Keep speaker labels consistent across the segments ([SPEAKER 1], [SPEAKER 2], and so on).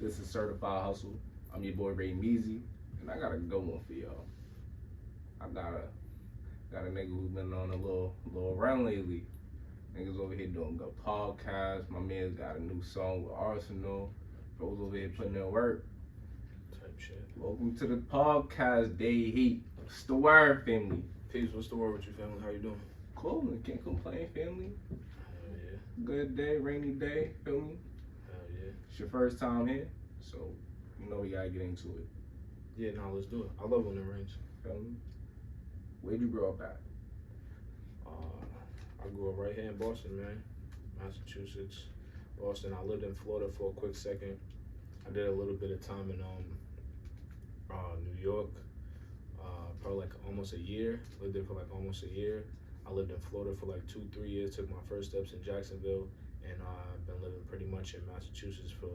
[SPEAKER 1] This is Certified Hustle. I'm your boy Ray Meezy, and I got a good one for y'all. I got a nigga who's been on a little run lately. Niggas over here doing good podcasts. My man's got a new song with Arsenal. Bros over here putting in work.
[SPEAKER 2] Type shit.
[SPEAKER 1] Welcome to the podcast, DaeHeat. What's the word, family?
[SPEAKER 2] Peace, what's the word with you, family? How you doing?
[SPEAKER 1] Cool, can't complain, family.
[SPEAKER 2] Hell yeah.
[SPEAKER 1] Good day, rainy day, feel me?
[SPEAKER 2] Hell yeah.
[SPEAKER 1] It's your first time here, so you know we gotta get into it.
[SPEAKER 2] Yeah, nah, let's do it. I love when it rains.
[SPEAKER 1] Feel me? Where'd you grow up at?
[SPEAKER 2] I grew up right here in Boston, man. Massachusetts, Boston. I lived in Florida for a quick second. I did a little bit of time in New York, probably like almost a year. Lived there for like almost a year. I lived in Florida for like 2-3 years. Took my first steps in Jacksonville, and I've been living pretty much in Massachusetts for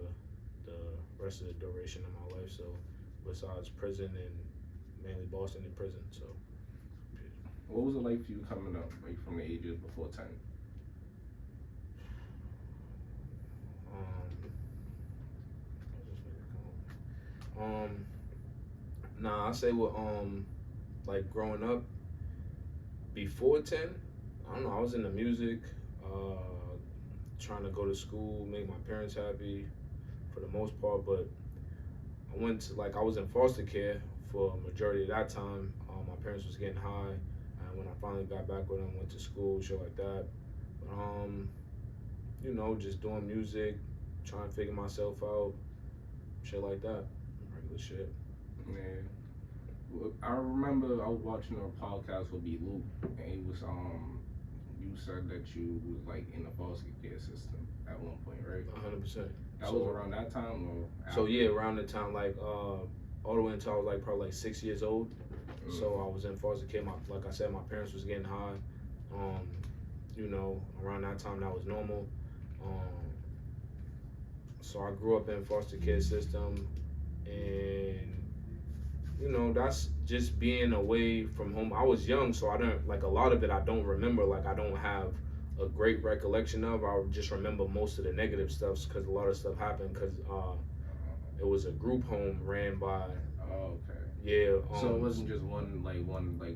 [SPEAKER 2] the rest of the duration of my life. So, besides prison and mainly Boston and prison. So.
[SPEAKER 1] What was it like for you coming up, like from the ages before 10?
[SPEAKER 2] Nah, I say with like growing up before 10, I don't know, I was into music, trying to go to school, make my parents happy for the most part, but I was in foster care for a majority of that time. My parents was getting high, and when I finally got back with them, went to school, shit like that. But, you know, just doing music, trying to figure myself out, shit like that, regular shit.
[SPEAKER 1] Yeah. I remember I was watching a podcast with B. Luke, and he was you said that you was like in the foster care system at one point, right?
[SPEAKER 2] 100%.
[SPEAKER 1] That was around that time, or after?
[SPEAKER 2] So yeah, around the time, like all the way until I was like probably like 6 years old. So I was in foster care. Like I said, my parents was getting high. You know, around that time that was normal. So I grew up in foster care system, and you know, that's just being away from home. I was young, so I don't, like, a lot of it I don't remember. Like, I don't have a great recollection of. I just remember most of the negative stuff because a lot of stuff happened because it was a group home ran by.
[SPEAKER 1] Oh, okay.
[SPEAKER 2] Yeah.
[SPEAKER 1] So it wasn't just one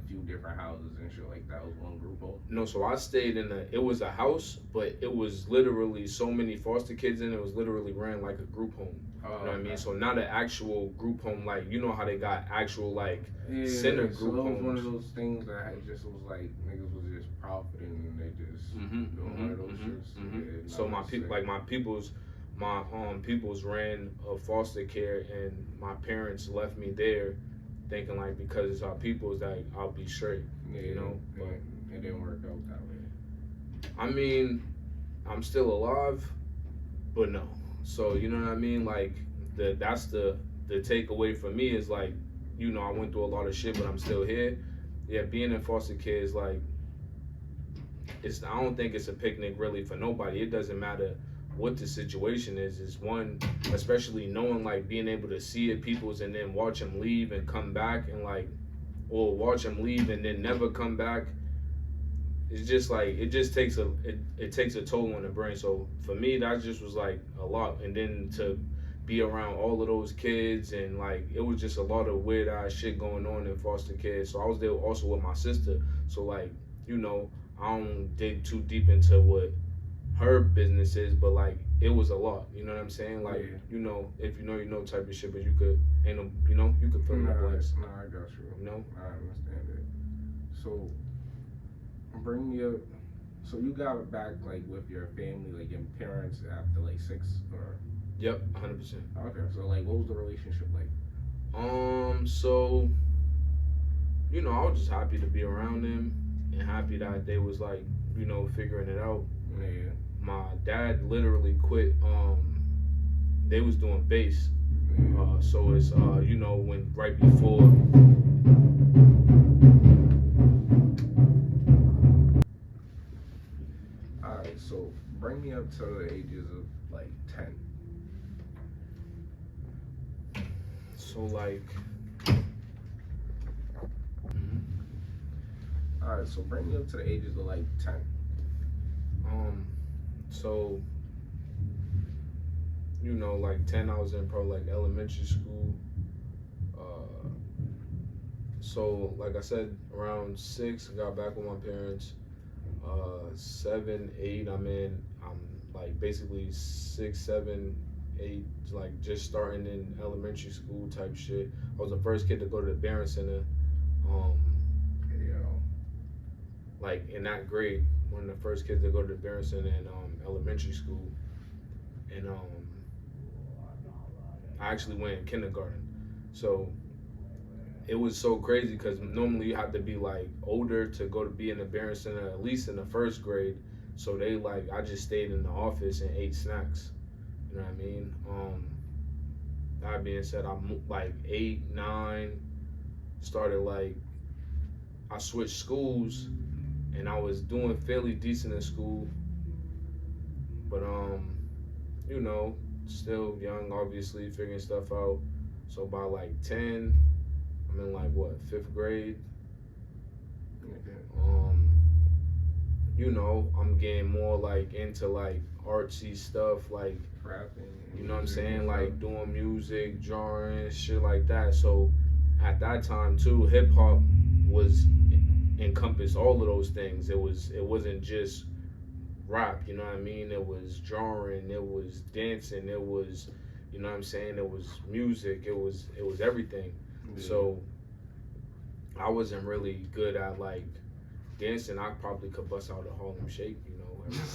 [SPEAKER 1] few different houses and shit like that. It was one group home?
[SPEAKER 2] No, so I stayed it was a house, but it was literally so many foster kids in it. It was literally ran like a group home. You know what I mean? So not an actual group home, like, you know how they got actual, like, center group homes.
[SPEAKER 1] So it was one of those things that just was like, niggas was just profiting and they just doing one of those shits. Yeah,
[SPEAKER 2] so my peoples ran a foster care, and my parents left me there thinking, like, because it's our peoples that I'll be straight, you know?
[SPEAKER 1] But it didn't work out that way.
[SPEAKER 2] I mean, I'm still alive, but no. So, you know what I mean? Like, that's the takeaway for me is, like, you know, I went through a lot of shit, but I'm still here. Yeah, being in foster care is like, I don't think it's a picnic really for nobody. It doesn't matter what the situation is. It's one, especially knowing, like, being able to see it, people's, and then watch them leave and come back, and like, or watch them leave and then never come back. It's just like, it takes a toll on the brain. So for me, that just was like a lot. And then to be around all of those kids, and like, it was just a lot of weird ass shit going on in foster care. So I was there also with my sister. So, like, you know, I don't dig too deep into what her business is, but like, it was a lot. You know what I'm saying? Like, you know, if you know type of shit, but you could you could fill in the blanks.
[SPEAKER 1] No, I got you.
[SPEAKER 2] You know?
[SPEAKER 1] I understand it. So bring me up. So you got back, like, with your family, like your parents, after like 6 or?
[SPEAKER 2] Yep, 100%.
[SPEAKER 1] Okay, so like, what was the relationship like?
[SPEAKER 2] So, you know, I was just happy to be around them and happy that they was, like, you know, figuring it out.
[SPEAKER 1] Yeah.
[SPEAKER 2] My dad literally quit. They was doing bass. So it's you know, when right before.
[SPEAKER 1] Alright, so bring me up to the ages of like 10.
[SPEAKER 2] So like.
[SPEAKER 1] Alright, so bring me up to the ages of like 10.
[SPEAKER 2] So you know, like 10 I was in probably like elementary school. So like I said, around 6 I got back with my parents. 7, 8 I'm like basically 6, 7, 8, like just starting in elementary school type shit. I was the first kid to go to the Barron Center.
[SPEAKER 1] Yeah.
[SPEAKER 2] Like in that grade, one of the first kids to go to the Barron Center in elementary school. And I actually went in kindergarten. So it was so crazy because normally you have to be like older to go to be in the Barron Center, at least in the first grade. So they like, I just stayed in the office and ate snacks. You know what I mean? That being said, I'm like 8, 9, started like, I switched schools and I was doing fairly decent in school. But you know, still young, obviously, figuring stuff out. So by like 10, I'm in like what, 5th grade. You know, I'm getting more like into like artsy stuff, like
[SPEAKER 1] Rapping.
[SPEAKER 2] you know what I'm saying, like doing music, drawing, shit like that. So at that time too, hip hop was encompassed all of those things. It wasn't just rap, you know what I mean? It was drawing, it was dancing, it was, you know what I'm saying, it was music, it was everything. Yeah. So I wasn't really good at like dancing. I probably could bust out a Harlem Shake, you know.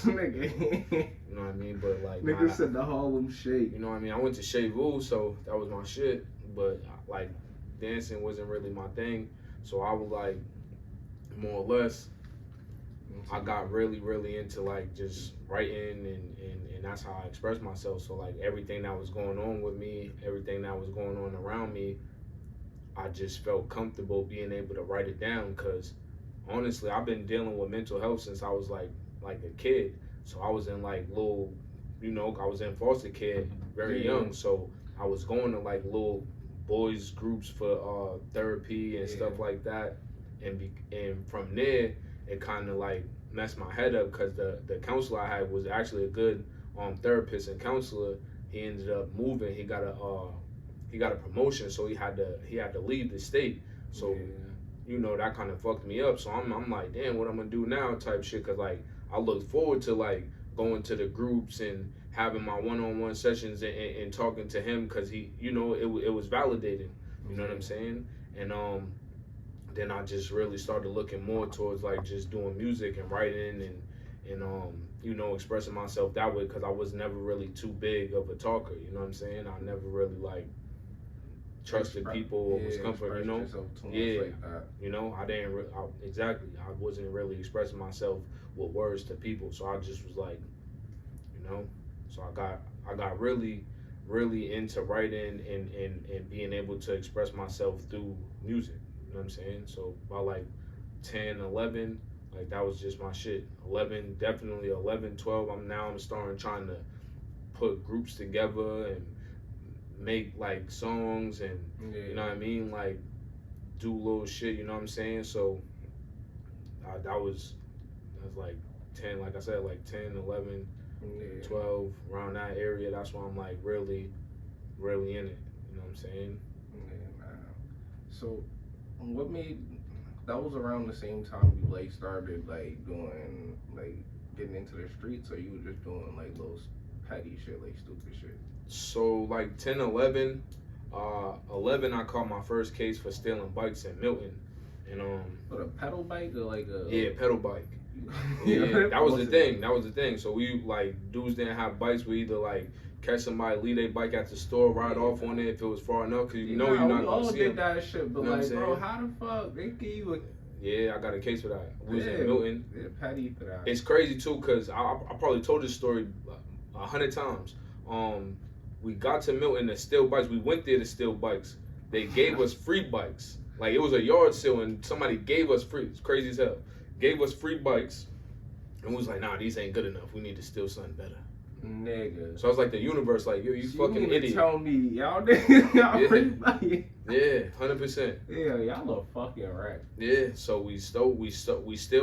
[SPEAKER 1] Nigga.
[SPEAKER 2] You know what I mean? But like
[SPEAKER 1] nigga said the Harlem Shake.
[SPEAKER 2] You know what I mean? I went to Chez Vu, so that was my shit. But like dancing wasn't really my thing. So I was like, more or less, I got really, really into like just writing and that's how I expressed myself. So like everything that was going on with me, everything that was going on around me, I just felt comfortable being able to write it down because honestly, I've been dealing with mental health since I was like a kid. So I was in like little, you know, I was in foster care very young. So I was going to like little boys groups for therapy and stuff like that. And from there, it kind of like messed my head up because the counselor I had was actually a good therapist and counselor. He ended up moving. He got a promotion, so he had to leave the state. So you know, that kind of fucked me up. So I'm like, damn, what I'm gonna do now type shit. Cause like I look forward to like going to the groups and having my one-on-one sessions and talking to him. Cause he, you know, it was validating. You know what I'm saying? And then I just really started looking more towards like just doing music and writing and you know, expressing myself that way. Cause I was never really too big of a talker. You know what I'm saying? I never really like trusted people or was comfort, you know. Like that. You know, exactly. I wasn't really expressing myself with words to people, so I just was like, you know. So I got really, really into writing and being able to express myself through music. You know what I'm saying? So by like 10, 11, like that was just my shit. 11, definitely 11, 12. I'm starting trying to put groups together and make like songs and you know what I mean, like do little shit, you know what I'm saying? So that was like 10, like I said, like 10, 11, 12, around that area. That's why I'm like really, really in it, you know what I'm saying?
[SPEAKER 1] So what made, that was around the same time you like started like doing like getting into the streets, or you were just doing like little petty shit, like stupid shit?
[SPEAKER 2] So like 10, 11, 11 I caught my first case for stealing bikes in Milton. And
[SPEAKER 1] But a pedal bike or like a
[SPEAKER 2] pedal bike. Yeah, that was the thing. So we like dudes didn't have bikes. We either like catch somebody, leave their bike at the store, ride off on it if it was far enough, cause you know you're not gonna see
[SPEAKER 1] did that shit, but you know like, bro, how the fuck they give you a?
[SPEAKER 2] Yeah, I got a case for that. We was in Milton.
[SPEAKER 1] Yeah, petty for that.
[SPEAKER 2] It's crazy too, cause I probably told this story 100 times. We got to Milton to steal bikes. We went there to steal bikes. They gave us free bikes. Like it was a yard sale and somebody gave us free. It's crazy as hell. Gave us free bikes. And we was like, nah, these ain't good enough. We need to steal something better.
[SPEAKER 1] Nigga.
[SPEAKER 2] So I was like the universe, like, yo, you fucking idiot.
[SPEAKER 1] Tell me, y'all free bikes.
[SPEAKER 2] Yeah, 100%.
[SPEAKER 1] Yeah, y'all a fucking rat.
[SPEAKER 2] Yeah, so we still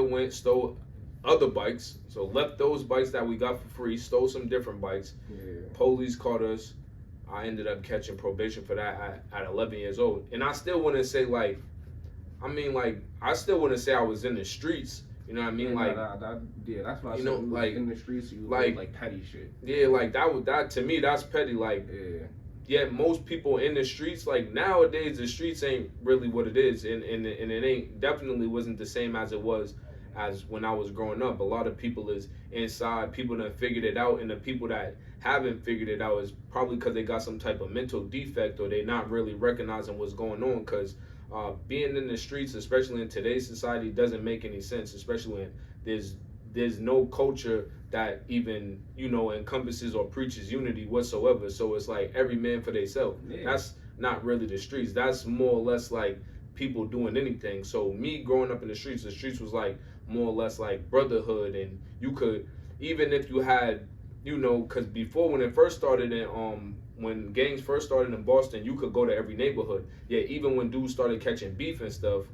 [SPEAKER 2] went, stole other bikes. So left those bikes that we got for free, stole some different bikes.
[SPEAKER 1] Yeah.
[SPEAKER 2] Police caught us. I ended up catching probation for that at 11 years old. And I still wouldn't say like, I still wouldn't say I was in the streets. You know what I mean?
[SPEAKER 1] Yeah,
[SPEAKER 2] like,
[SPEAKER 1] that's why I
[SPEAKER 2] you
[SPEAKER 1] said
[SPEAKER 2] know,
[SPEAKER 1] we was
[SPEAKER 2] like,
[SPEAKER 1] in the streets, you like petty shit.
[SPEAKER 2] Yeah, like that to me, that's petty. Like, yeah, most people in the streets, like nowadays, the streets ain't really what it is, and it ain't definitely wasn't the same as it was as when I was growing up. A lot of people is inside, people that figured it out, and the people that haven't figured it out is probably because they got some type of mental defect or they not really recognizing what's going on. Because being in the streets, especially in today's society, doesn't make any sense, especially when there's no culture that even, you know, encompasses or preaches unity whatsoever. So it's like every man for themselves.
[SPEAKER 1] Yeah.
[SPEAKER 2] That's not really the streets. That's more or less like people doing anything. So me growing up in the streets was like more or less like brotherhood, and you could, even if you had, you know, because before when it first started in when gangs first started in Boston, you could go to every neighborhood. Yeah, even when dudes started catching beef and stuff,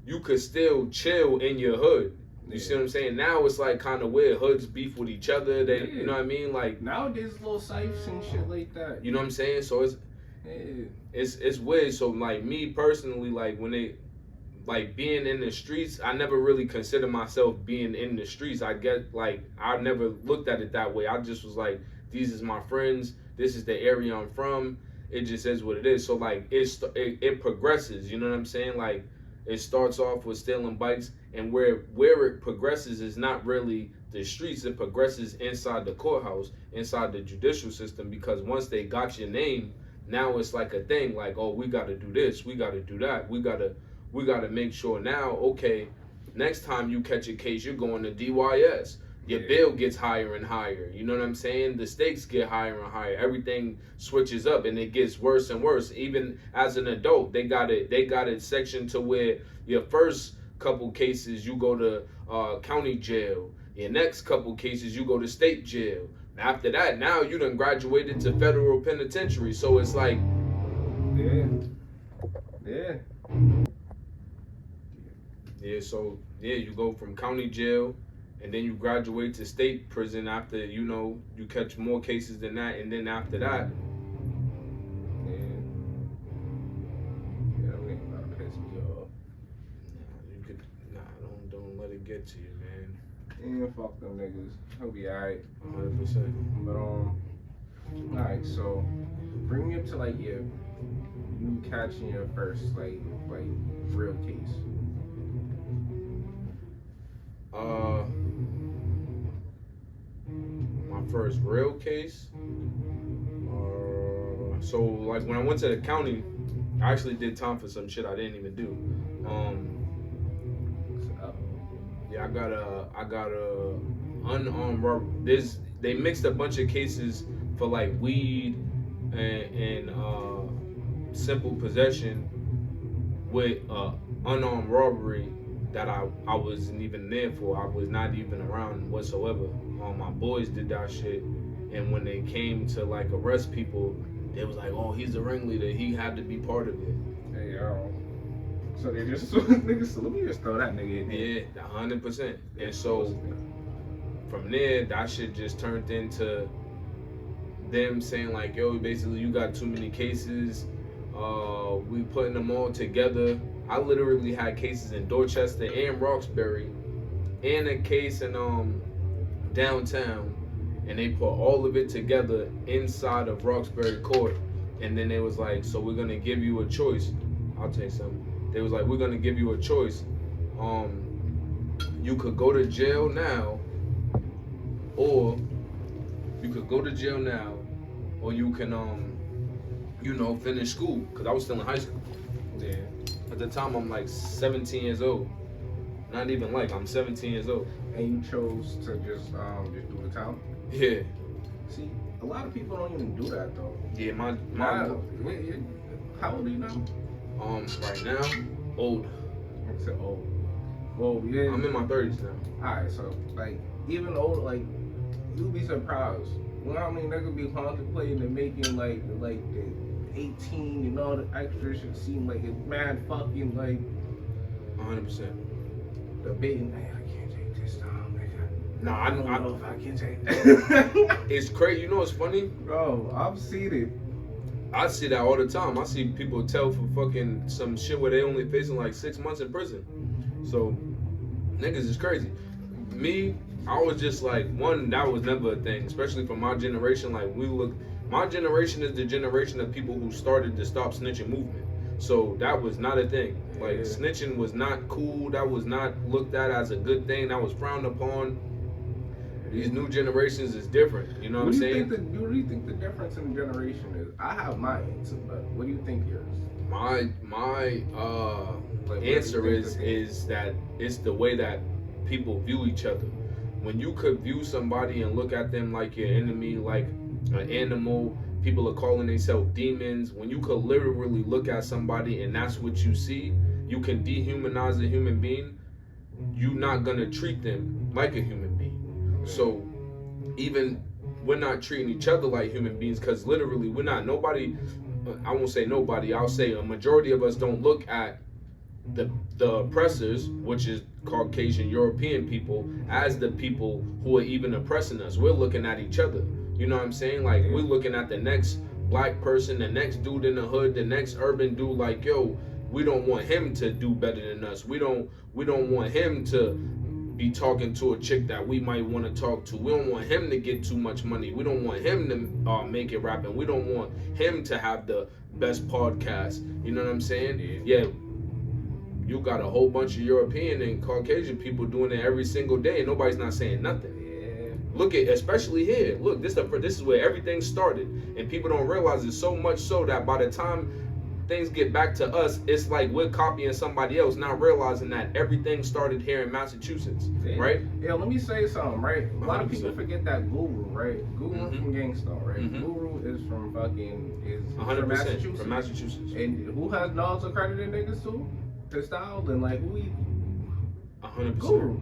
[SPEAKER 2] you could still chill in your hood. You see what I'm saying? Now it's like kind of weird. Hoods beef with each other. They, you know what I mean? Like
[SPEAKER 1] nowadays, little sipes and shit like that.
[SPEAKER 2] You know what I'm saying? So it's weird. So like me personally, like when they like being in the streets, I never really consider myself being in the streets. I get like I never looked at it that way. I just was like, these is my friends. This is the area I'm from. It just is what it is. So like it progresses. You know what I'm saying? Like it starts off with stealing bikes, and where it progresses is not really the streets. It progresses inside the courthouse, inside the judicial system, because once they got your name, now it's like a thing. Like, oh, we got to do this, we got to do that, we got to make sure now. Okay, next time you catch a case, you're going to DYS. Your bill gets higher and higher. You know what I'm saying? The stakes get higher and higher. Everything switches up, and it gets worse and worse. Even as an adult, they got it sectioned to where your first couple cases you go to county jail. Your next couple cases you go to state jail. After that, now you done graduated to federal penitentiary. So it's like, So you go from county jail, and then you graduate to state prison after, you know, you catch more cases than that, and then after that, don't let it get to you, man.
[SPEAKER 1] Yeah, fuck them niggas. He'll be alright.
[SPEAKER 2] 100%.
[SPEAKER 1] But alright, so bring me up to like you catching your first like real case.
[SPEAKER 2] My first real case. So like when I went to the county, I actually did time for some shit I didn't even do. I got a unarmed robbery. They mixed a bunch of cases for like weed and simple possession with unarmed robbery that I wasn't even there for. I was not even around whatsoever. My boys did that shit, and when they came to like arrest people, they was like, "Oh, he's the ringleader. He had to be part of it."
[SPEAKER 1] Hey, so they just niggas. So let me just throw that nigga in there.
[SPEAKER 2] Yeah, 100%. And so from there, that shit just turned into them saying like, "Yo, basically, you got too many cases. We putting them all together." I literally had cases in Dorchester and Roxbury, and a case in downtown, and they put all of it together inside of Roxbury Court. And then they was like, "So we're gonna give you a choice." I'll tell you something. They was like, "We're gonna give you a choice. You could go to jail now, or you could go to jail now, or you can finish school." Because I was still in high school.
[SPEAKER 1] Yeah.
[SPEAKER 2] At the time, I'm like 17 years old. Not even like, I'm 17 years old.
[SPEAKER 1] And you chose to just do the time?
[SPEAKER 2] Yeah.
[SPEAKER 1] See, a lot of people don't even do that though.
[SPEAKER 2] Yeah, my
[SPEAKER 1] how old are you now?
[SPEAKER 2] Right now, old.
[SPEAKER 1] I said old. Well, yeah.
[SPEAKER 2] I'm in my 30s now.
[SPEAKER 1] Alright, so like even old, like you'd be surprised. You know how many niggas be contemplating and making like the 18, you know, the extra should seem like it's mad fucking like
[SPEAKER 2] 100%.
[SPEAKER 1] debating, man, I can't take this time, nigga.
[SPEAKER 2] Nah,
[SPEAKER 1] I don't know if I can take this.
[SPEAKER 2] It's crazy. You know what's funny?
[SPEAKER 1] Bro, I've seen it.
[SPEAKER 2] I see that all the time. I see people tell for fucking some shit where they only facing like 6 months in prison. So, niggas is crazy. Me, I was just like, one, that was never a thing, especially for my generation. Like, my generation is the generation of people who started the Stop Snitching movement. So that was not a thing. Like, snitching was not cool. That was not looked at as a good thing. That was frowned upon. These new generations is different. You know what I'm saying?
[SPEAKER 1] What do you think the difference in the generation is? I have my answer, but what do you think yours?
[SPEAKER 2] My answer is that it's the way that people view each other. When you could view somebody and look at them like your enemy, like an animal, people are calling themselves demons. When you could literally look at somebody and that's what you see, you can dehumanize a human being. You're not gonna treat them like a human being. So even we're not treating each other like human beings, because literally we're not. Nobody, I won't say nobody, I'll say a majority of us don't look at the oppressors, which is Caucasian European people, as the people who are even oppressing us. We're looking at each other. You know what I'm saying? Like, we're looking at the next black person, the next dude in the hood, the next urban dude, like, yo, we don't want him to do better than us. We don't want him to be talking to a chick that we might want to talk to. We don't want him to get too much money. We don't want him to make it rapping. We don't want him to have the best podcast. You know what I'm saying? Yeah. You got a whole bunch of European and Caucasian people doing it every single day, and nobody's not saying nothing. Look at, especially here. Look, this is where everything started, and people don't realize it, so much so that by the time things get back to us, it's like we're copying somebody else, not realizing that everything started here in Massachusetts, right?
[SPEAKER 1] Yeah, let me say something, right? A lot of people forget that Guru, right? Guru from Gangstar, right? Guru is from from Massachusetts.
[SPEAKER 2] From Massachusetts.
[SPEAKER 1] And who has knowledge of credited niggas too? His style and like who he
[SPEAKER 2] 100%.
[SPEAKER 1] Guru.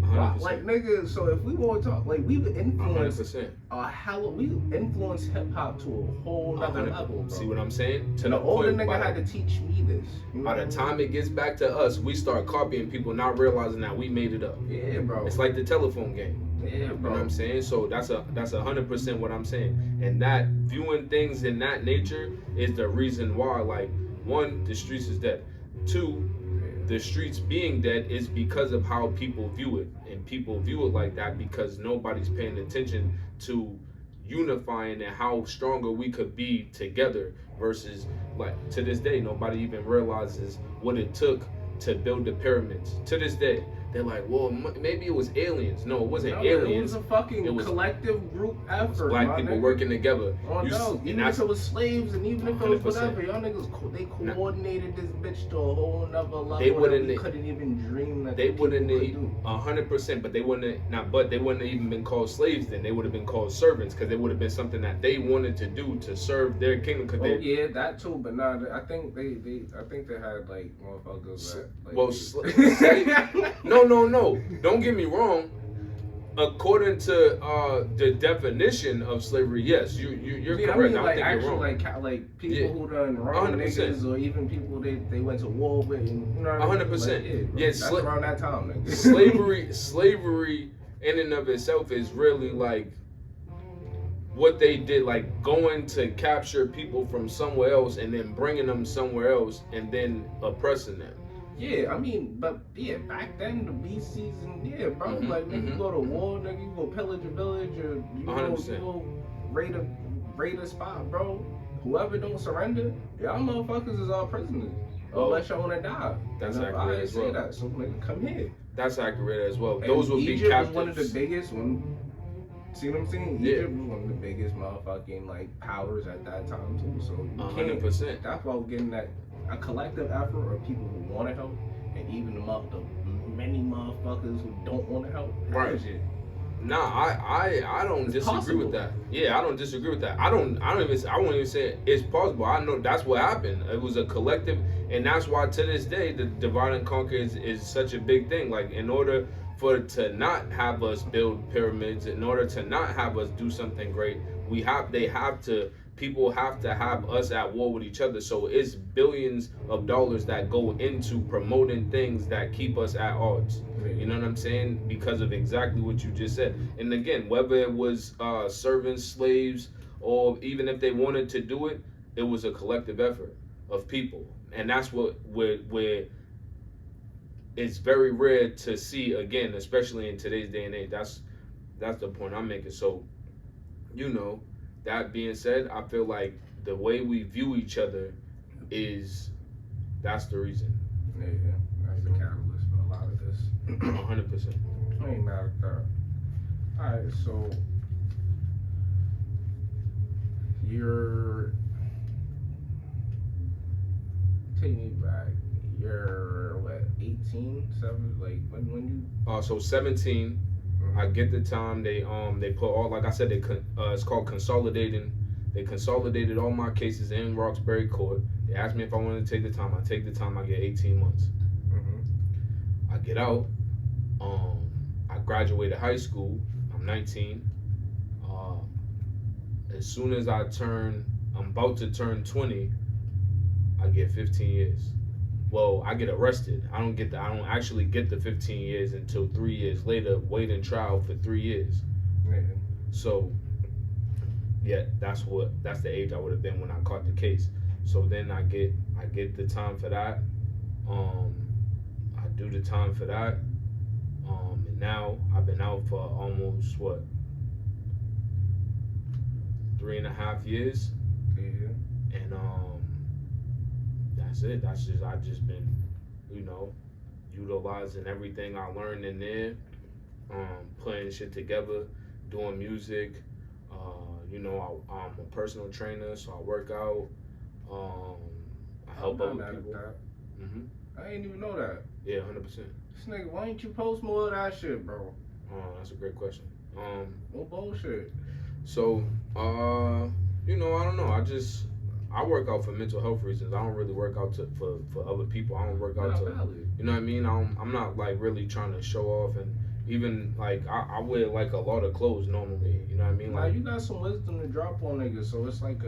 [SPEAKER 2] 100%.
[SPEAKER 1] Like nigga, so if we want to talk, like we've influenced
[SPEAKER 2] 100%.
[SPEAKER 1] We influenced hip hop to a whole nother level. Bro.
[SPEAKER 2] See what I'm saying?
[SPEAKER 1] To the older nigga had to teach me this.
[SPEAKER 2] By the time it gets back to us, we start copying people, not realizing that we made it up.
[SPEAKER 1] Yeah, bro.
[SPEAKER 2] It's like the telephone game.
[SPEAKER 1] Yeah, bro.
[SPEAKER 2] You know what I'm saying? So that's 100% what I'm saying. And that viewing things in that nature is the reason why, like, one, the streets is dead. Two, the streets being dead is because of how people view it. And people view it like that because nobody's paying attention to unifying and how stronger we could be together, versus, like, to this day, nobody even realizes what it took to build the pyramids. To this day, they're like, well, maybe it was aliens. No, it wasn't aliens.
[SPEAKER 1] It was a fucking collective group effort.
[SPEAKER 2] Black people working together.
[SPEAKER 1] Even if it was slaves and even if it was whatever, y'all niggas, they coordinated this bitch to a whole nother level. They couldn't even dream that
[SPEAKER 2] they wouldn't have 100%, but they wouldn't have even been called slaves then. They would have been called servants, because it would have been something that they wanted to do to serve their kingdom.
[SPEAKER 1] Yeah, that too, but nah, I think they had like motherfuckers that. Like,
[SPEAKER 2] No. Don't get me wrong. According to the definition of slavery, yes, you're correct.
[SPEAKER 1] I mean, like,
[SPEAKER 2] I don't think you're wrong.
[SPEAKER 1] Like people who done wrong niggas, or even people they went to war with, and you know what I mean?
[SPEAKER 2] 100%.
[SPEAKER 1] Like, that's around that time,
[SPEAKER 2] nigga. Slavery in and of itself is really like what they did, like going to capture people from somewhere else and then bringing them somewhere else and then oppressing them.
[SPEAKER 1] Yeah, I mean, but yeah, back then the BCs and bro, like nigga, you go to war, nigga, you go pillage a village, or you go raid a spot, bro. Whoever don't surrender, y'all motherfuckers is all prisoners. Unless y'all wanna die.
[SPEAKER 2] That's accurate as well.
[SPEAKER 1] That, so nigga, come here.
[SPEAKER 2] That's accurate as well.
[SPEAKER 1] And
[SPEAKER 2] those would
[SPEAKER 1] Egypt
[SPEAKER 2] be captives.
[SPEAKER 1] Was one of the biggest one. See what I'm saying? Egypt was one of the biggest motherfucking like powers at that time too. So
[SPEAKER 2] 100%.
[SPEAKER 1] That's why we're getting that a collective effort of people who want to help, and even the many motherfuckers who don't want to help.
[SPEAKER 2] Right. Nah, I don't disagree with that. Yeah, I don't disagree with that. I won't even say it's possible. I know that's what happened. It was a collective, and that's why to this day the divide and conquer is such a big thing. Like, in order to not have us build pyramids, in order to not have us do something great, they have to people have to have us at war with each other. So it's billions of dollars that go into promoting things that keep us at odds. You know what I'm saying? Because of exactly what you just said. And again, whether it was servants, slaves, or even if they wanted to do it, it was a collective effort of people. And that's where it's very rare to see again, especially in today's day and age. That's the point I'm making. So, you know, that being said, I feel like the way we view each other that's the reason.
[SPEAKER 1] Yeah, that's the catalyst for a lot of this.
[SPEAKER 2] 100%.
[SPEAKER 1] I ain't mad at that. Alright, so take me back. You're what, 18, 7? Like when you?
[SPEAKER 2] So 17. I get the time. They put all, like I said, it's called consolidating. They consolidated all my cases in Roxbury Court. They asked me if I wanted to take the time. I take the time. I get 18 months. I get out. I graduated high school. I'm 19. As soon as I'm about to turn 20, I get 15 years. Well, I get arrested. I don't actually get the 15 years until 3 years later, waiting trial for 3 years.
[SPEAKER 1] Yeah.
[SPEAKER 2] So, yeah, that's the age I would have been when I caught the case. So then I get the time for that. I do the time for that. And now I've been out for almost 3.5 years.
[SPEAKER 1] Yeah.
[SPEAKER 2] And that's it. I've just been, utilizing everything I learned in there, putting shit together, doing music. I'm a personal trainer, so I work out. I help other people.
[SPEAKER 1] I didn't even know that.
[SPEAKER 2] Yeah, 100%.
[SPEAKER 1] This nigga, why ain't you post more of that shit, bro?
[SPEAKER 2] That's a great question.
[SPEAKER 1] No bullshit.
[SPEAKER 2] So, I don't know. I work out for mental health reasons. I don't really work out for other people. I don't work out you know what I mean? I'm not like really trying to show off, and even like I wear like a lot of clothes normally. You know what I mean?
[SPEAKER 1] Like you got some wisdom to drop on niggas, so it's like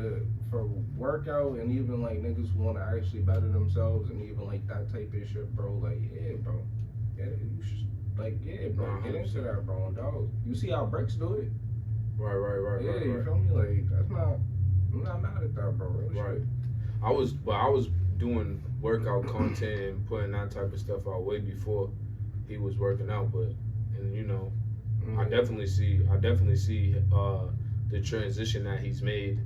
[SPEAKER 1] for workout and even like niggas who want to actually better themselves and even like that type of shit, bro. Like yeah, bro. Yeah, you should, bro. Get into that, bro. Dog. You see how Bricks do it?
[SPEAKER 2] Right.
[SPEAKER 1] Yeah,
[SPEAKER 2] right.
[SPEAKER 1] You feel me? Like that's not. I'm not mad at that, bro. Real
[SPEAKER 2] Right.
[SPEAKER 1] Shit.
[SPEAKER 2] I was doing workout content and putting that type of stuff out way before he was working out, I definitely see the transition that he's made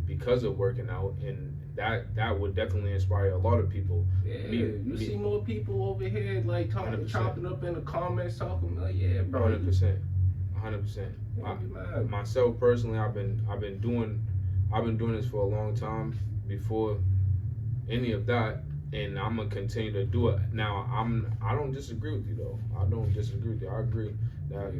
[SPEAKER 2] because of working out, and that would definitely inspire a lot of people.
[SPEAKER 1] Yeah, you see more people over here like chopping up in the comments talking like, yeah, bro.
[SPEAKER 2] 100%. Myself personally, I've been doing this for a long time before any of that, and I'm gonna continue to do it. Now I don't disagree with you though. I don't disagree with you. I agree that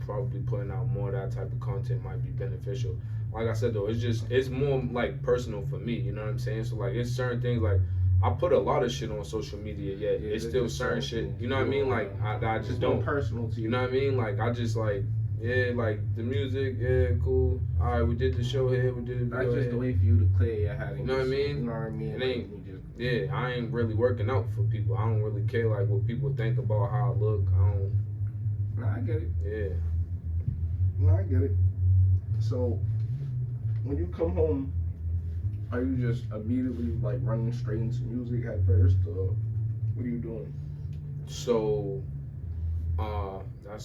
[SPEAKER 2] probably putting out more of that type of content might be beneficial. Like I said though, it's more like personal for me. You know what I'm saying? So like it's certain things like I put a lot of shit on social media, yet it's still certain shit. You know what I mean? Like I just don't
[SPEAKER 1] personal to you.
[SPEAKER 2] You know what I mean? Like I just like. Yeah, like the music, yeah, cool. All right, we did the show here, we did the video.
[SPEAKER 1] That's just the way for you to clear your head.
[SPEAKER 2] You know what I mean?
[SPEAKER 1] You know what I mean?
[SPEAKER 2] It ain't. I ain't really working out for people. I don't really care like what people think about how I look.
[SPEAKER 1] Nah, I get it.
[SPEAKER 2] Yeah.
[SPEAKER 1] Nah, I get it. So, when you come home, are you just immediately like running straight into music at first, or what are you doing?
[SPEAKER 2] So,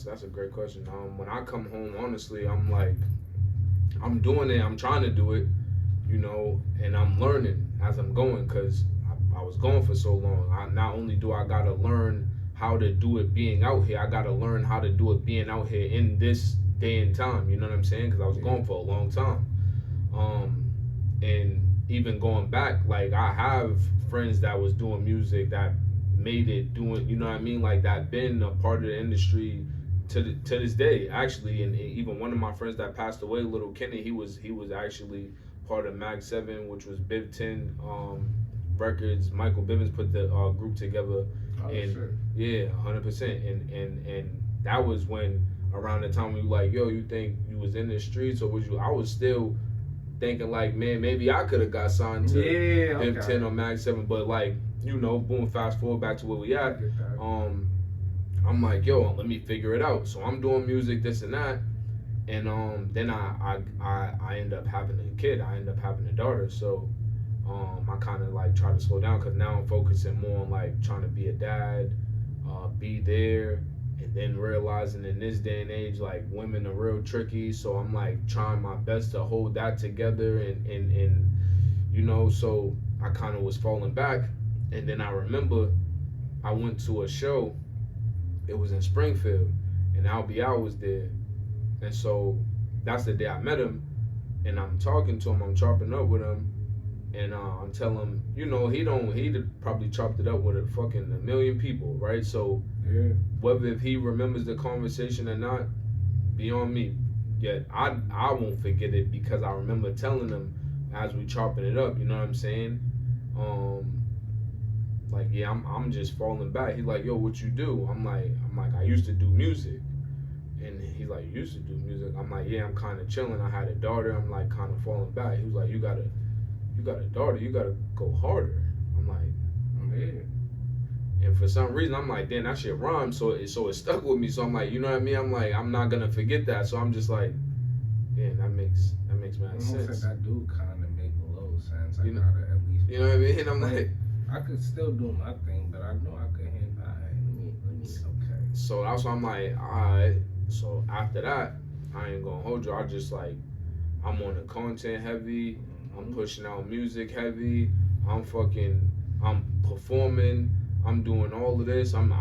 [SPEAKER 2] that's a great question. When I come home, honestly, I'm doing it. I'm trying to do it, and I'm learning as I'm going because I was gone for so long. Not only do I gotta learn how to do it being out here, I gotta learn how to do it being out here in this day and time. You know what I'm saying? Because I was gone for a long time. And even going back, like I have friends that was doing music that made it doing, you know what I mean, like that been a part of the industry to this day actually, and even one of my friends that passed away, Little Kenny, he was actually part of Mag 7, which was Biv 10 Records. Michael Bivens put the group together, and
[SPEAKER 1] sure.
[SPEAKER 2] Yeah, 100%, and that was when around the time we were like, yo, you think you was in the streets or was you? I was still thinking like, man, maybe I could have got signed to
[SPEAKER 1] okay.
[SPEAKER 2] M10 or Mag 7, but like, boom, fast forward back to where we at. I'm like, yo, let me figure it out. So I'm doing music, this and that, and then I end up having a kid. I end up having a daughter. So I kind of like try to slow down because now I'm focusing more on like trying to be a dad, be there, and then realizing in this day and age like women are real tricky. So I'm like trying my best to hold that together and so I kind of was falling back, and then I remember I went to a show. It was in Springfield, and Al was there, and so that's the day I met him, and I'm talking to him, I'm chopping up with him, and I'm telling him, he probably chopped it up with a million people, right? So whether if he remembers the conversation or not, beyond me. Yet I won't forget it because I remember telling him as we chopping it up, you know what I'm saying? Like, yeah, I'm just falling back. He's like, yo, what you do? I'm like, I used to do music. And he's like, you used to do music? I'm like, yeah, I'm kind of chilling. I had a daughter. I'm like kind of falling back. He was like, you got a daughter. You got to go harder. I'm like, yeah. And for some reason, I'm like, damn, that shit rhymes. So it stuck with me. So I'm like, you know what I mean? I'm like, I'm not going to forget that. So I'm just like, damn, that makes mad sense.
[SPEAKER 1] That do kind of make a little sense.
[SPEAKER 2] You know,
[SPEAKER 1] gotta at least.
[SPEAKER 2] You know what I mean? And I'm like,
[SPEAKER 1] I could still do my thing, but I know I could handle. Let me. Okay.
[SPEAKER 2] So that's why I'm like, alright. So after that, I ain't gonna hold you. I just like, I'm on the content heavy. Mm-hmm. I'm pushing out music heavy. I'm performing. I'm doing all of this. I'm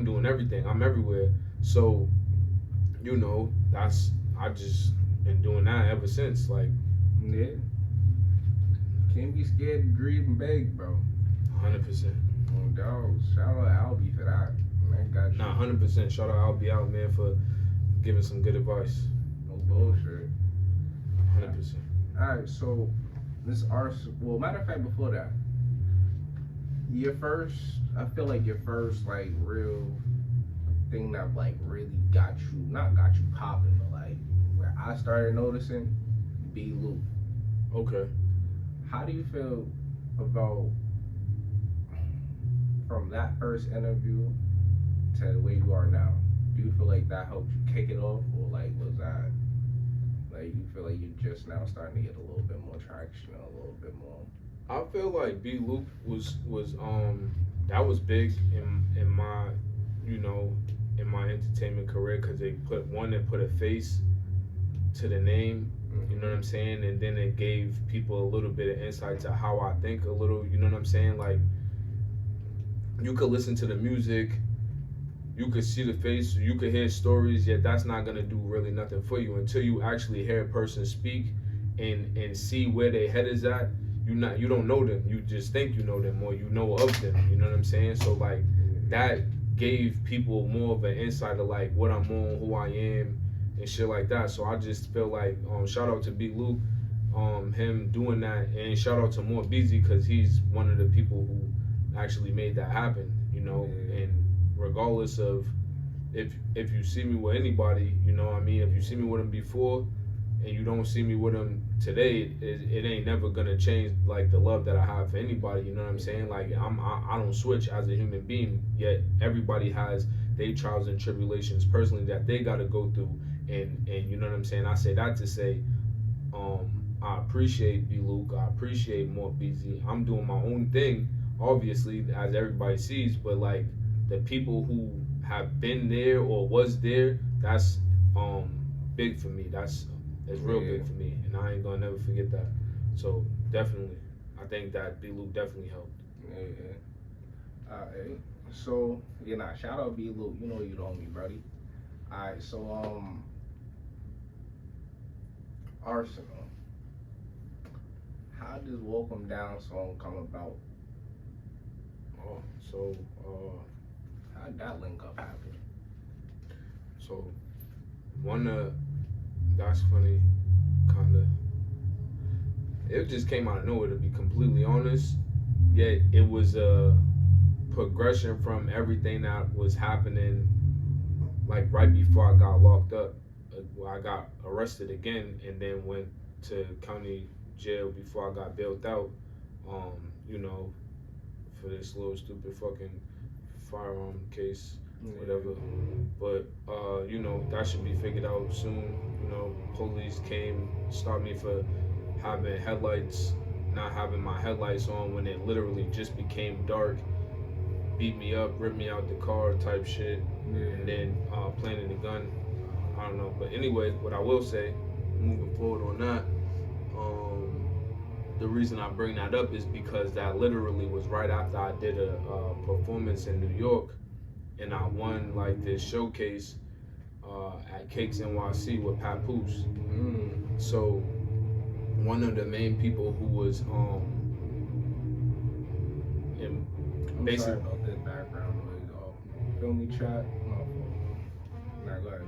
[SPEAKER 2] doing everything. I'm everywhere. So, I just been doing that ever since. Like,
[SPEAKER 1] yeah. Can't be scared to dream and beg, bro.
[SPEAKER 2] 100%.
[SPEAKER 1] Dog, shout out Albie for that. Man, got you.
[SPEAKER 2] Nah, 100%. Shout out Albie out, man, for giving some good advice.
[SPEAKER 1] No bullshit.
[SPEAKER 2] 100%.
[SPEAKER 1] Alright, so this matter of fact, before that, I feel like your first like real thing that like really not got you popping, but like where I started noticing, B Luke.
[SPEAKER 2] Okay.
[SPEAKER 1] How do you feel about from that first interview to where you are now? Do you feel like that helped you kick it off, or like was that like you feel like you're just now starting to get a little bit more traction, a little bit more?
[SPEAKER 2] I feel like B Luke was that was big in my in my entertainment career because they put a face to the name. You know what I'm saying? And then it gave people a little bit of insight to how I think a little, you know what I'm saying? Like, you could listen to the music, you could see the face, you could hear stories, yet that's not gonna do really nothing for you until you actually hear a person speak and see where their head is at. You don't know them, you just think you know them or you know of them, you know what I'm saying? So like, that gave people more of an insight of like what I'm on, who I am, and shit like that. So I just feel like shout out to B Luke, him doing that, and shout out to More Beezy because he's one of the people who actually made that happen, and regardless of if you see me with anybody, if you see me with him before and you don't see me with him today, it ain't never gonna change like the love that I have for anybody, you know what I'm saying? Like I don't switch as a human being, yet everybody has their trials and tribulations personally that they gotta go through. And you know what I'm saying? I say that to say, I appreciate B Luke. I appreciate More Beezy. I'm doing my own thing, obviously, as everybody sees. But like the people who have been there or was there, that's big for me. That's real big for me, and I ain't gonna never forget that. So definitely, I think that B Luke definitely helped.
[SPEAKER 1] Yeah. Alright. So shout out B Luke. You know you know me, buddy. Alright. So Arsenal. How does Welcome Down song come about? How did that link up happen?
[SPEAKER 2] So that's funny, kinda. It just came out of nowhere, to be completely honest. Yet it was a progression from everything that was happening, like right before I got locked up. I got arrested again, and then when to county jail before I got bailed out. You know, for this little stupid fucking firearm case, whatever. But you know, that should be figured out soon. You know, police came, stopped me for having headlights, not having my headlights on when it literally just became dark. Beat me up, ripped me out the car, type shit, and then planted the gun. I don't know, but anyway, what I will say, moving forward on that, the reason I bring that up is because that literally was right after I did a performance in New York, and I won like this showcase at Cakes NYC with Papoose. So one of the main people who was in
[SPEAKER 1] I'm sorry about this background noise. Feel me, chat? No, nah, go ahead.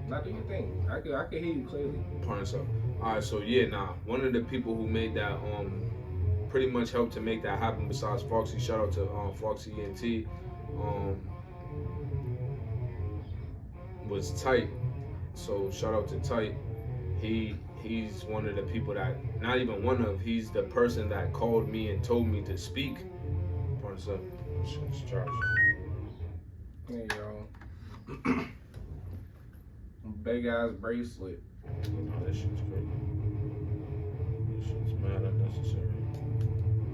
[SPEAKER 1] Now do your thing. I can hear you clearly.
[SPEAKER 2] Pardon yourself. Alright, so yeah, one of the people who made that pretty much helped to make that happen besides Foxy, shout out to Foxy ENT, was Tight. So shout out to Tight. He's one of the people that, not even one of, he's the person that called me and told me to speak. Pardon yourself. Shit's charged.
[SPEAKER 1] Hey y'all. Big ass bracelet.
[SPEAKER 2] Oh, that shit's crazy. This shit's mad unnecessary.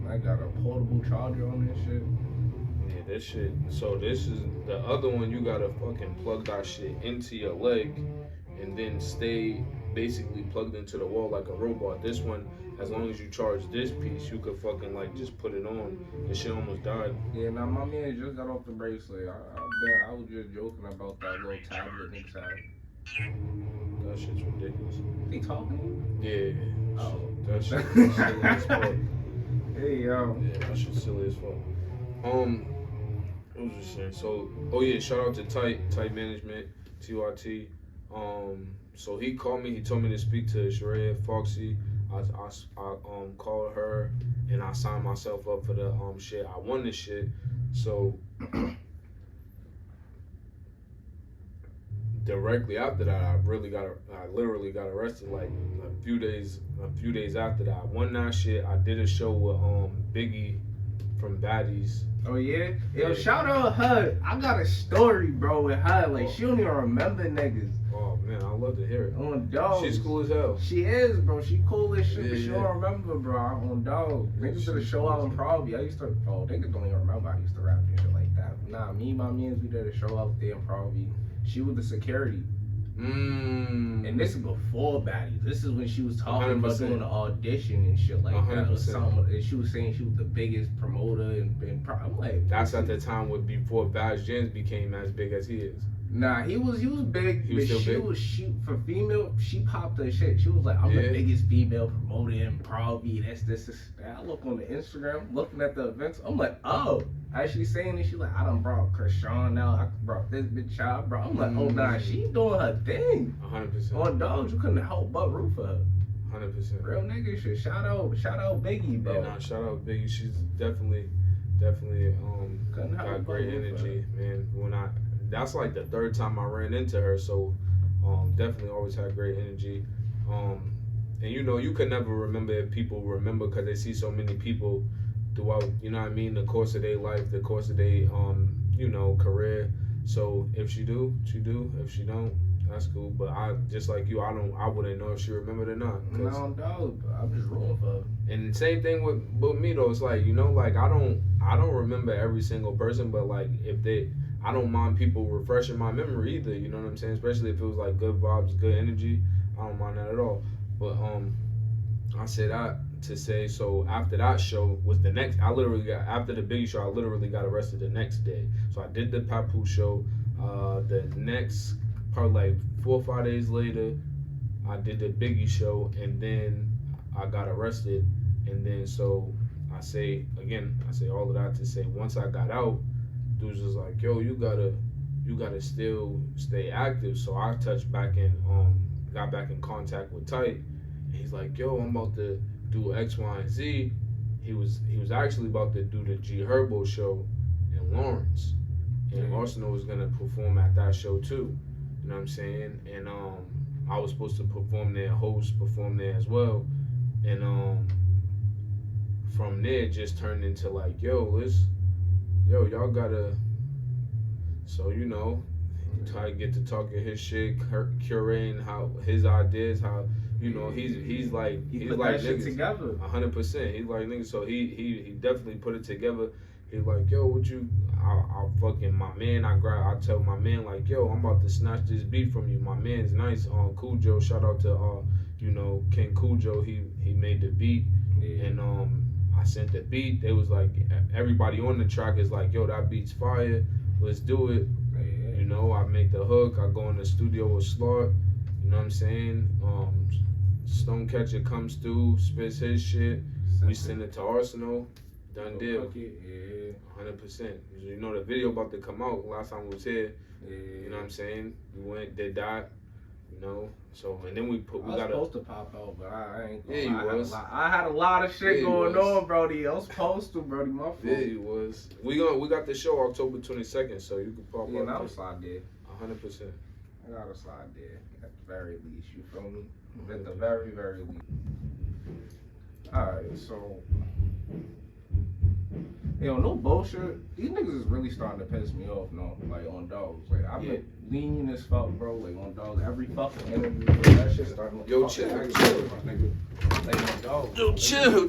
[SPEAKER 1] I got a portable charger on this shit.
[SPEAKER 2] Yeah, this shit. So this is the other one. You gotta fucking plug that shit into your leg and then stay basically plugged into the wall like a robot. This one, as long as you charge this piece, you could fucking like just put it on. This shit almost died.
[SPEAKER 1] Yeah, now my man just got off the bracelet. I was just joking about that little tablet niggas had.
[SPEAKER 2] That shit's ridiculous.
[SPEAKER 1] He talking?
[SPEAKER 2] Yeah.
[SPEAKER 1] Oh.
[SPEAKER 2] That shit silly as fuck.
[SPEAKER 1] Hey yo.
[SPEAKER 2] Yeah, that shit's silly as fuck. What was I saying? So, oh yeah, shout out to Tight Management, TYT. So he called me. He told me to speak to Sheree Foxy. I called her and I signed myself up for the shit. I won this shit. So directly after that, I literally got arrested. Like a few days after that, I won that shit. I did a show with Biggie from Baddies.
[SPEAKER 1] Oh yeah? Yo, shout out her. I got a story, bro, with her. Like, she don't even remember niggas.
[SPEAKER 2] Oh man, I love to hear it.
[SPEAKER 1] On dog.
[SPEAKER 2] She's cool as hell.
[SPEAKER 1] She is, bro. She cool as shit,
[SPEAKER 2] Yeah,
[SPEAKER 1] but she
[SPEAKER 2] yeah.
[SPEAKER 1] don't remember, bro. On dog. Niggas did a
[SPEAKER 2] She's
[SPEAKER 1] show
[SPEAKER 2] cool
[SPEAKER 1] out
[SPEAKER 2] as
[SPEAKER 1] in
[SPEAKER 2] hell.
[SPEAKER 1] Provi. I used to, niggas don't even remember I used to rap and shit like that. Nah, me and my mans, we did a show out there in Provi. She was the security. And this is before Baddies. This is when she was talking about
[SPEAKER 2] 100%.
[SPEAKER 1] doing an audition and shit like that. Or
[SPEAKER 2] 100%.
[SPEAKER 1] something. And she was saying she was the biggest promoter and I'm like,
[SPEAKER 2] That's at the time before Vaz James became as big as he is.
[SPEAKER 1] nah, he was big,
[SPEAKER 2] He was
[SPEAKER 1] but
[SPEAKER 2] still
[SPEAKER 1] she
[SPEAKER 2] big?
[SPEAKER 1] for female, she popped her shit. She was like, I'm
[SPEAKER 2] Yeah.
[SPEAKER 1] the biggest female promoter in Provi. This. I look on the Instagram, looking at the events. I'm like, oh, as she saying it, she like, I done brought Krishan out. I brought this bitch out, bro. I'm like, oh nah, she doing her thing.
[SPEAKER 2] 100%.
[SPEAKER 1] On dogs, you couldn't help but root for her.
[SPEAKER 2] 100%.
[SPEAKER 1] Real nigga shit. Shout out Biggie, bro.
[SPEAKER 2] Yeah, nah, shout out Biggie. She's definitely
[SPEAKER 1] Couldn't help
[SPEAKER 2] got
[SPEAKER 1] but
[SPEAKER 2] great
[SPEAKER 1] root for her.
[SPEAKER 2] energy, man. That's like the third time I ran into her, so definitely always had great energy. And you could never remember if people remember because they see so many people throughout, you know what I mean, the course of their life, the course of their career. So if she do, she do. If she don't, that's cool. But I just like you, I wouldn't know if she remembered or not.
[SPEAKER 1] No, dog. I'm just rooting for her.
[SPEAKER 2] And same thing with me though. It's like, like I don't remember every single person, but like I don't mind people refreshing my memory either. You know what I'm saying? Especially if it was like good vibes, good energy. I don't mind that at all. But I say that to say, so after that show was the next. After the Biggie show, I literally got arrested the next day. So I did the Papoose show. The next probably like 4 or 5 days later, I did the Biggie show, and then I got arrested. And then so I say all of that to say, once I got out, dudes was like, yo, you gotta still stay active. So I touched back in, got back in contact with Tight. And he's like, yo, I'm about to do X, Y, and Z. He was actually about to do the G Herbo show in Lawrence, and Arsenal was gonna perform at that show too. You know what I'm saying? And I was supposed to perform there, perform there as well, and from there it just turned into like, yo, y'all gotta. So try to get to talking his shit, curating how his ideas, how he's like
[SPEAKER 1] that shit
[SPEAKER 2] niggas,
[SPEAKER 1] together.
[SPEAKER 2] 100%. He's like niggas, so he definitely put it together. He's like, yo, what you? I fucking my man. I tell my man like, yo, I'm about to snatch this beat from you. My man's nice. Cujo, shout out to King Cujo. He made the beat, and I sent the beat. They was like, everybody on the track is like, yo, that beat's fire. Let's do it. I make the hook. I go in the studio with Slart. You know what I'm saying? Stonecatcher comes through, spits his shit. We send it to Arsenal. Done deal. 100%. The video about to come out. Last time we was here. You know what I'm saying? We went, did that. So and then we
[SPEAKER 1] got supposed to pop out, but I ain't.
[SPEAKER 2] Yeah, you was.
[SPEAKER 1] I had a lot of shit going on, Brody. I was supposed to, Brody. My fault.
[SPEAKER 2] Yeah, you was. We got the show October 22nd, so you can pop up.
[SPEAKER 1] Yeah, and I'll slide there.
[SPEAKER 2] 100%.
[SPEAKER 1] I gotta slide there at the very least. You feel me? At the very, very least. All right, so. No bullshit. These niggas is really starting to piss me off, like on dogs. Like I've been leaning as fuck, bro. Like on dogs, every fucking interview, bro, that shit starting to.
[SPEAKER 2] Yo, chill.
[SPEAKER 1] Like on dogs.
[SPEAKER 2] Yo, chill.